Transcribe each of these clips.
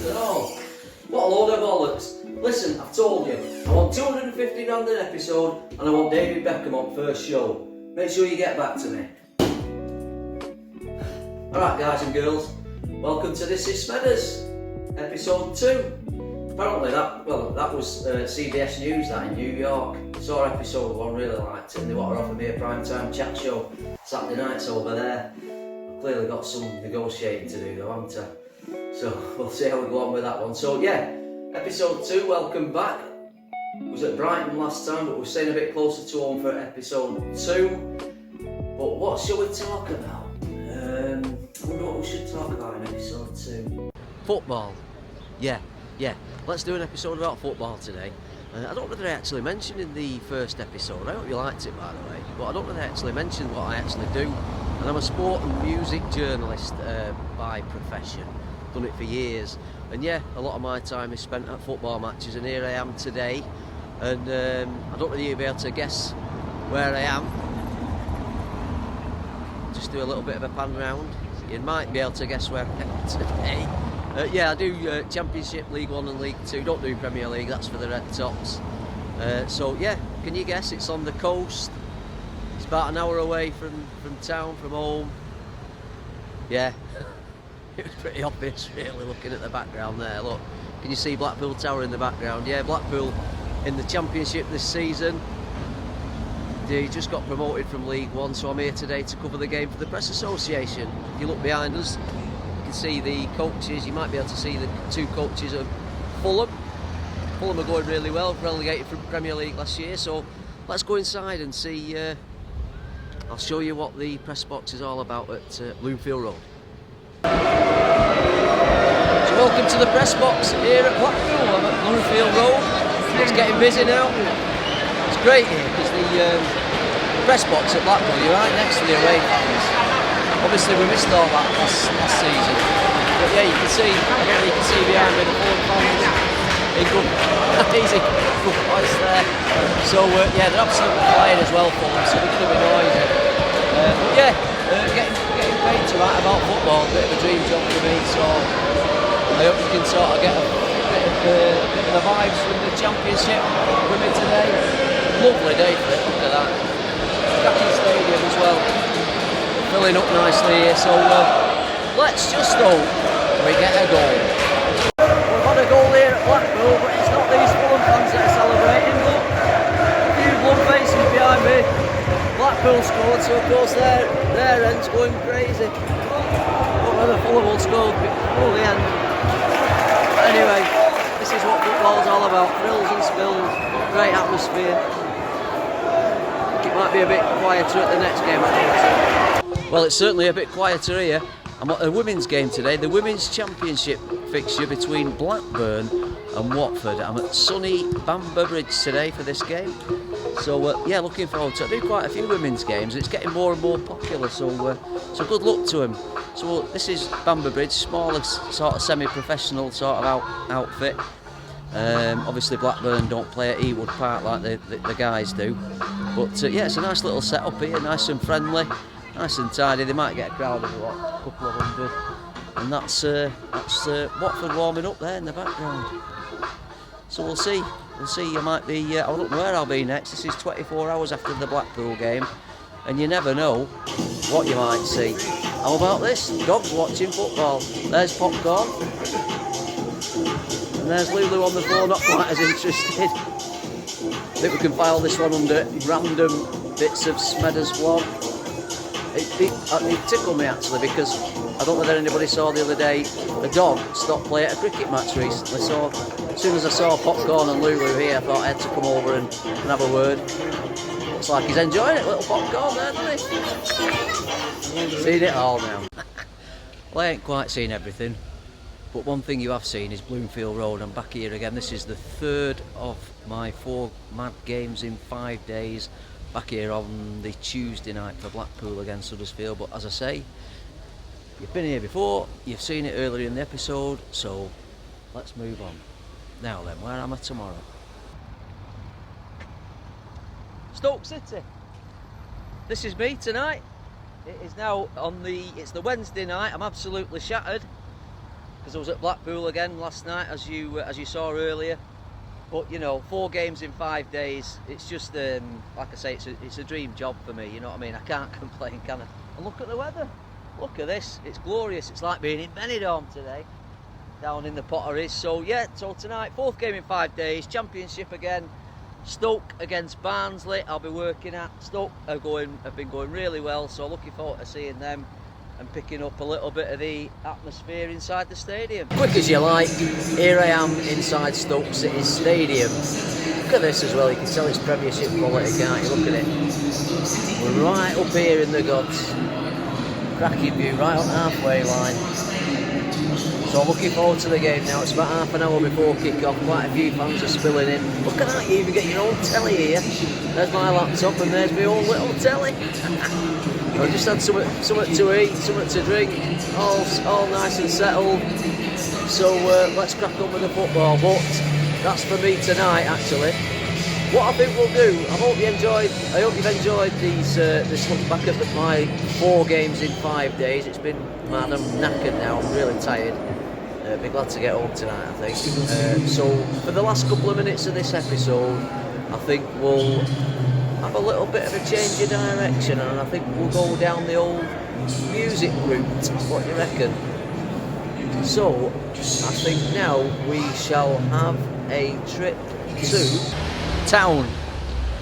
at all. What a load of bollocks. Listen, I've told you, I want 250 grand an episode and I want David Beckham on first show. Make sure you get back to me. Alright guys and girls, welcome to This Is Smedders, episode 2. Apparently that was CBS News that in New York. Saw episode 1, really liked it, and they want to offer me a primetime chat show Saturday nights over there. I've clearly got some negotiating to do though, haven't I? So we'll see how we go on with that one. So yeah, episode 2, welcome back. I was at Brighton last time, but we're staying a bit closer to home for episode 2. But what shall we talk about? I wonder what we should talk about in episode 2. Football. Yeah. Let's do an episode about football today. I don't know whether I actually mentioned in the first episode, I hope you liked it by the way, but I don't know whether I actually mentioned what I actually do. And I'm a sport and music journalist by profession. Done it for years. And yeah, a lot of my time is spent at football matches, and here I am today. And I don't know whether you'll be able to guess where I am. Just do a little bit of a pan round. You might be able to guess where I am today. Yeah, I do Championship, League 1 and League 2. Don't do Premier League, that's for the Red Tops. So yeah, can you guess? It's on the coast. It's about an hour away from town, from home. Yeah, it was pretty obvious really looking at the background there. Look, can you see Blackpool Tower in the background? Yeah, Blackpool in the Championship this season. They just got promoted from League 1, so I'm here today to cover the game for the Press Association. If you look behind us, you can see the coaches. You might be able to see the 2 coaches of Fulham. Fulham are going really well, relegated from Premier League last year, so let's go inside and see. I'll show you what the press box is all about at Bloomfield Road. So welcome to the press box here at Blackpool. I'm at Bloomfield Road. It's getting busy now. It's great here because the press box at Blackpool, you're right next to the away fans. Obviously we missed all that last season, but yeah, you can see behind me the Fulham fans in good place there. So yeah, they're absolutely flying as well, Fulham, so they're going to be noisy. But yeah, getting paid to write about football, a bit of a dream job for me, so I hope you can sort of get a bit of the vibes from the Championship with me today. Lovely day for it, look at that. Cracking stadium as well. Filling up nicely here, so let's just hope we get a goal. We've had a goal here at Blackpool, but it's not these Fulham fans that are celebrating. Look, a few blood faces behind me. Blackpool scored, so of course their end's going crazy. Don't know whether Fulham will score before the end. But anyway, this is what football's all about: thrills and spills, great atmosphere. It might be a bit quieter at the next game, I think. Well, it's certainly a bit quieter here. I'm at a women's game today, the Women's Championship fixture between Blackburn and Watford. I'm at sunny Bamber Bridge today for this game. So yeah, looking forward to it. I do quite a few women's games. It's getting more and more popular, so good luck to them. So this is Bamber Bridge, smallest sort of semi-professional sort of outfit. Obviously Blackburn don't play at Ewood Park like the guys do, but yeah, it's a nice little setup here, nice and friendly, nice and tidy. They might get a crowd of a couple of hundred, and that's Watford warming up there in the background. So we'll see. I might be. I don't know where I'll be next. This is 24 hours after the Blackpool game, and you never know what you might see. How about this? Dogs watching football. There's Popcorn. And there's Lulu on the floor, not quite as interested. I think we can file this one under random bits of Smedders vlog. It tickled me actually, because I don't know whether anybody saw the other day, a dog stopped playing at a cricket match recently. So as soon as I saw Popcorn and Lulu here, I thought I had to come over and have a word. Looks like he's enjoying it, little Popcorn there, doesn't he? Seen it all now. Well, I ain't quite seen everything. But one thing you have seen is Bloomfield Road. I'm back here again. This is the 3rd of my 4 mad games in 5 days. Back here on the Tuesday night for Blackpool against Huddersfield. But as I say, you've been here before, you've seen it earlier in the episode, so let's move on. Now then, where am I tomorrow? Stoke City. This is me tonight. It is now it's the Wednesday night. I'm absolutely shattered. because I was at Blackpool again last night, as you saw earlier. But you know, 4 games in 5 days, it's just like I say, it's a dream job for me. You know what I mean? I can't complain, can I? And look at the weather. Look at this. It's glorious. It's like being in Benidorm today, down in the Potteries. So yeah, so tonight, 4th game in 5 days, Championship again. Stoke against Barnsley. I'll be working at. Stoke have been going really well. So looking forward to seeing them and picking up a little bit of the atmosphere inside the stadium. Quick as you like, here I am inside Stoke City Stadium. Look at this as well, you can tell it's Premiership quality, can't you? Look at it. We're right up here in the gods. Cracking view, right on the halfway line. So looking forward to the game now. It's about half an hour before kick-off. Quite a few fans are spilling in. Look at that, you even get your own telly here. There's my laptop and there's my own little telly. I just had something to eat, something to drink, all nice and settled. So let's crack on with the football. But that's for me tonight, actually. What I think we'll do, I hope you've enjoyed this look back at my 4 games in 5 days. It's been mad. I'm knackered now. I'm really tired. Be glad to get home tonight, I think. So for the last couple of minutes of this episode, I think we'll have a little bit of a change of direction, and I think we'll go down the old music route. What do you reckon? So I think now we shall have a trip to town.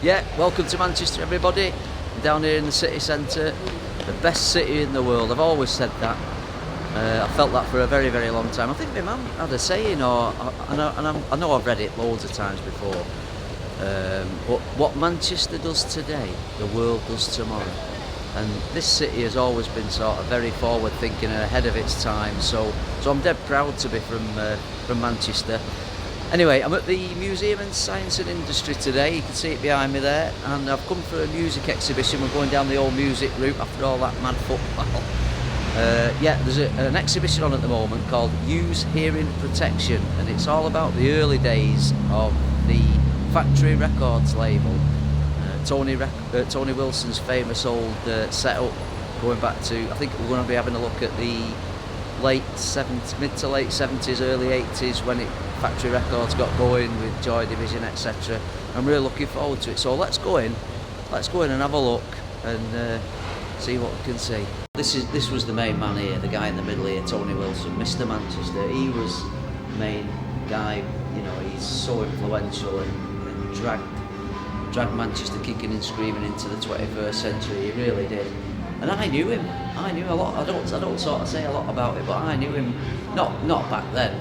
Yeah, welcome to Manchester, everybody. I'm down here in the city centre, the best city in the world. I've always said that. I felt that for a very, very long time. I think my mum had a saying, or I know I've read it loads of times before. But what Manchester does today, the world does tomorrow. And this city has always been sort of very forward thinking and ahead of its time. So I'm dead proud to be from Manchester. Anyway, I'm at the Museum and Science and Industry today. You can see it behind me there. And I've come for a music exhibition. We're going down the old music route after all that mad football. Yeah, there's an exhibition on at the moment called Use Hearing Protection. And it's all about the early days of the Factory Records label, Tony Wilson's famous old setup, going back to, I think we're going to be having a look at the mid to late 70s, early 80s, when Factory Records got going with Joy Division, etc. I'm really looking forward to it. So let's go in and have a look and see what we can see. This was the main man here, the guy in the middle here, Tony Wilson, Mr. Manchester. He was the main guy. You know, he's so influential and dragged Manchester kicking and screaming into the 21st century. He really did. And I knew him. I knew a lot. I don't sort of say a lot about it, but I knew him not back then,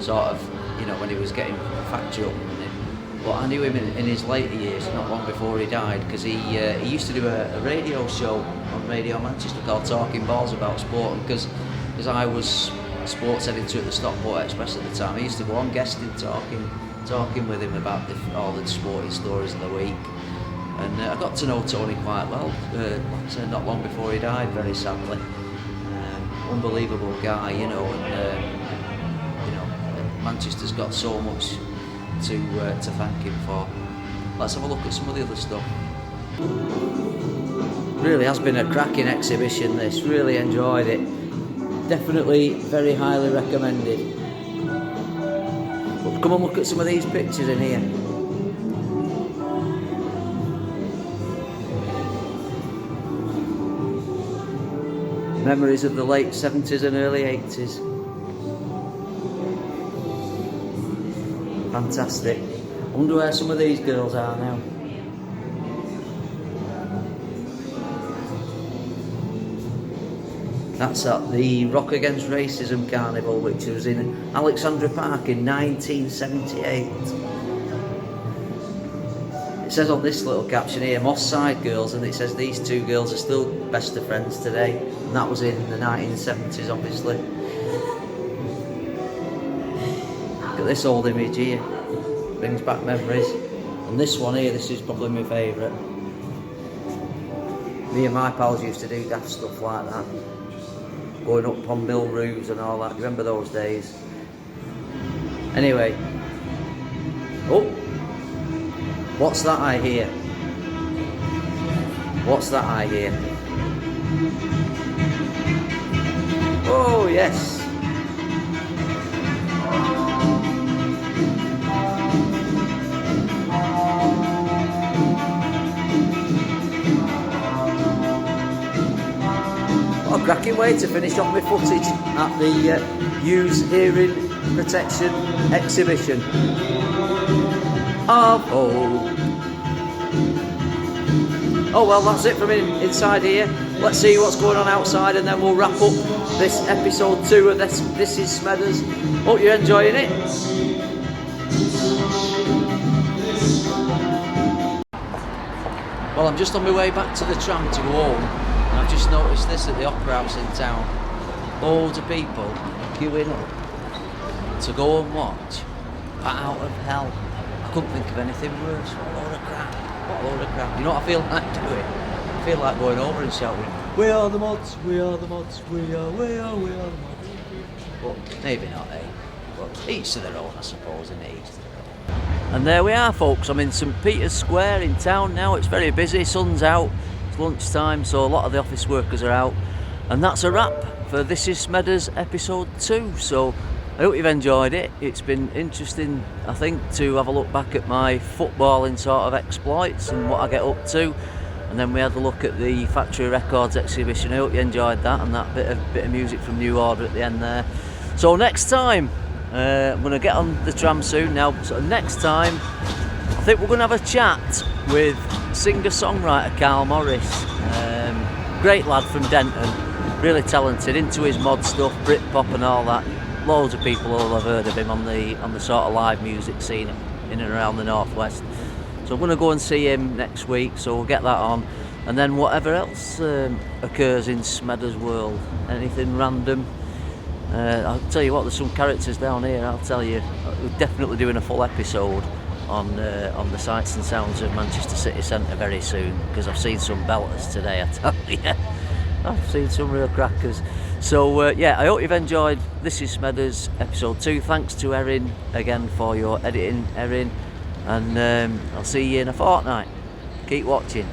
sort of, you know, when he was getting Factory up and running. But I knew him in his later years, not long before he died, because he used to do a radio show on Radio Manchester called Talking Balls about sport, and because I was sports editor at the Stockport Express at the time, I used to go on guesting, talking with him about all the sporting stories of the week. And I got to know Tony quite well, like I said, not long before he died, very sadly. Unbelievable guy, you know, and you know, Manchester's got so much to thank him for. Let's have a look at some of the other stuff. Really has been a cracking exhibition, this. Really enjoyed it. Definitely very highly recommended. But come and look at some of these pictures in here. Memories of the late 70s and early 80s. Fantastic. I wonder where some of these girls are now. That's at the Rock Against Racism Carnival, which was in Alexandra Park in 1978. It says on this little caption here, Moss Side Girls, and it says these two girls are still best of friends today. And that was in the 1970s, obviously. Look at this old image here. Brings back memories. And this one here, this is probably my favourite. Me and my pals used to do daft stuff like that. Going up on mill roofs and all that. Do you remember those days? Anyway. Oh! What's that I hear? What's that I hear? Oh, yes! cracking way to finish off my footage at the Use Hearing Protection exhibition of old. Oh well, that's it from inside here. Let's see what's going on outside and then we'll wrap up this episode 2 of This is Smedders. Hope you're enjoying it. Well, I'm just on my way back to the tram to go home, and I've just noticed this at the Opera House in town. Loads of people queuing up to go and watch Bat Out of Hell. I couldn't think of anything worse. What a load of crap. What a load of crap. You know what I feel like doing? I feel like going over and shouting, "We are the mods, we are the mods, we are the mods." But maybe not, eh? But each to their own, I suppose, and each to their own. And there we are, folks. I'm in St Peter's Square in town now. It's very busy, sun's out, it's lunchtime, so a lot of the office workers are out. And that's a wrap for This is Smedders episode 2. So I hope you've enjoyed it. It's been interesting, I think, to have a look back at my footballing sort of exploits and what I get up to. And then we had a look at the Factory Records exhibition. I hope you enjoyed that, and that bit of music from New Order at the end there. So next time, I'm going to get on the tram soon now. So next time, I think we're going to have a chat with singer-songwriter Carl Morris. Great lad from Denton, really talented, into his mod stuff, Britpop and all that. Loads of people will have heard of him on the sort of live music scene in and around the northwest. So I'm going to go and see him next week, so we'll get that on. And then whatever else occurs in Smedders' world, anything random. I'll tell you what, there's some characters down here, I'll tell you. We're definitely doing a full episode on the sights and sounds of Manchester City Centre very soon, because I've seen some belters today, I tell you. I've seen some real crackers. So yeah, I hope you've enjoyed This is Smedders episode 2. Thanks to Erin again for your editing, Erin. And I'll see you in a fortnight. Keep watching.